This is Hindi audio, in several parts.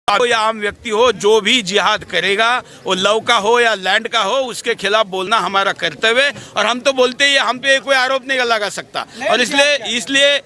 या आम व्यक्ति हो, जो भी जिहाद करेगा वो लव का हो या लैंड का हो, उसके खिलाफ बोलना हमारा कर्तव्य है। और हम तो बोलते ही, हम पे कोई आरोप नहीं लगा सकता। और इसलिए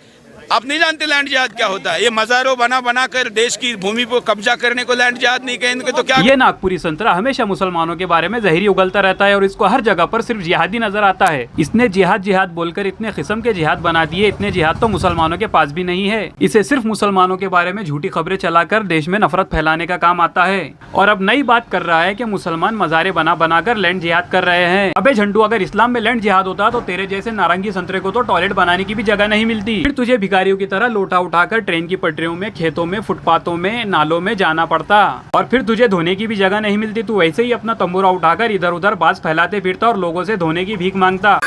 आप नहीं जानते लैंड जिहाद क्या होता है। ये मजारों बना कर देश की भूमि को कब्जा करने को लैंड जिहाद नहीं कहेंगे तो क्या। ये नागपुरी संतरा हमेशा मुसलमानों के बारे में जहरी उगलता रहता है और इसको हर जगह पर सिर्फ जिहादी नजर आता है। इसने जिहाद बोलकर इतने किस्म के जिहाद बना दिए, इतने जिहाद तो मुसलमानों के पास भी नहीं है। इसे सिर्फ मुसलमानों के बारे में झूठी खबरें चलाकर देश में नफरत फैलाने का काम आता है। और अब नई बात कर रहा है कि मुसलमान मजारे बनाकर लैंड जिहाद कर रहे हैं। अबे झंडू, अगर इस्लाम में लैंड जिहाद होता तो तेरे जैसे नारंगी संतरे को तो टॉयलेट बनाने की भी जगह नहीं मिलती। फिर तुझे भिखारियों की तरह लोटा उठाकर ट्रेन की पटरियों में, खेतों में, फुटपाथों में, नालों में जाना पड़ता। और फिर तुझे धोने की भी जगह नहीं मिलती। तू वैसे ही अपना तंबूरा उठाकर इधर उधर बाज फैलाते फिरता और लोगों से धोने की भीख मांगता।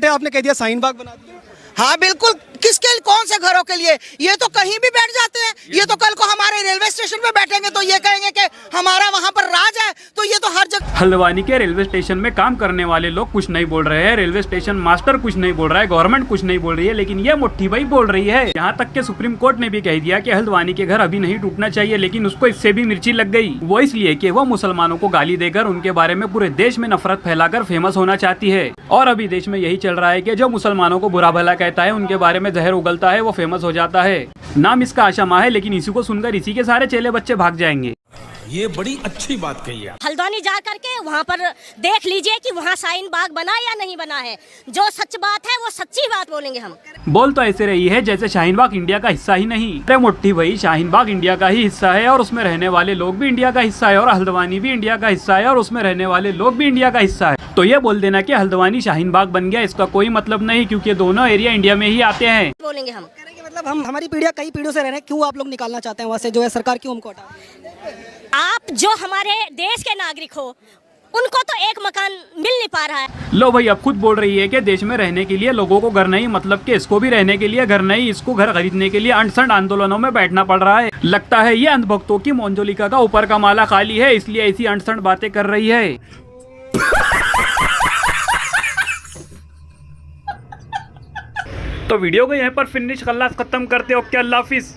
आपने कह दिया शाहीन बाग बना दिया। हाँ बिल्कुल, किसके कौन से घरों के लिए? ये तो कहीं भी बैठ जाते हैं। ये तो कल को हमारे रेलवे स्टेशन पे बैठेंगे तो ये कहेंगे कि हमारा वहाँ पर राज है। तो ये तो हर जगह। हल्द्वानी के रेलवे स्टेशन में काम करने वाले लोग कुछ नहीं बोल रहे हैं, रेलवे स्टेशन मास्टर कुछ नहीं बोल रहा है, गवर्नमेंट कुछ नहीं बोल रही है, लेकिन ये मुट्ठी भाई बोल रही है। यहाँ तक के सुप्रीम कोर्ट ने भी कह दिया कि हल्द्वानी के घर अभी नहीं टूटना चाहिए, लेकिन उसको इससे भी मिर्ची लग गई। वो इसलिए कि वो मुसलमानों को गाली देकर उनके बारे में पूरे देश में नफरत फैलाकर फेमस होना चाहती है। और अभी देश में यही चल रहा है कि जो मुसलमानों को बुरा भला कहता है, उनके बारे में जहर उगलता है, वो फेमस हो जाता है। नाम इसका आशा माँ है, लेकिन इसी को सुनकर इसी के सारे चेले बच्चे भाग जाएंगे। ये बड़ी अच्छी बात कही है। हल्द्वानी जा करके वहाँ पर देख लीजिए कि वहाँ शाहीन बाग बना या नहीं बना है। जो सच बात है वो सच्ची बात बोलेंगे हम। बोल तो ऐसे रही है जैसे शाहीन बाग इंडिया का हिस्सा ही नहीं। अरे मुट्ठी भाई, शाहीन बाग इंडिया का ही हिस्सा है और उसमें रहने वाले लोग भी इंडिया का हिस्सा है, और हल्द्वानी भी इंडिया का हिस्सा है और उसमें रहने वाले लोग भी इंडिया का हिस्सा है। तो ये बोल देना कि हल्द्वानी शाहीन बाग बन गया, इसका कोई मतलब नहीं, क्योंकि दोनों एरिया इंडिया में ही आते हैं। बोलेंगे हम। मतलब हम, हमारी पीढ़ियां कई पीढ़ियों से रह रहे हैं, क्यों आप लोग निकालना चाहते हैं वहाँ से? जो है सरकार क्यों हमको हटा? आप जो हमारे देश के नागरिक हो, उनको तो एक मकान मिल नहीं पा रहा है। लो भाई, अब खुद बोल रही है कि देश में रहने के लिए लोगों को घर नहीं, मतलब कि इसको भी रहने के लिए घर नहीं, इसको घर खरीदने के लिए अनशन आंदोलनों में बैठना पड़ रहा है। लगता है ये अंधभक्तों की मोंजोलिका का ऊपर का माला खाली है, इसलिए ऐसी अनशन बातें कर रही है। तो वीडियो को यहाँ पर फिनिश खल्लास खत्म करते हो। क्या अल्लाह हाफिज।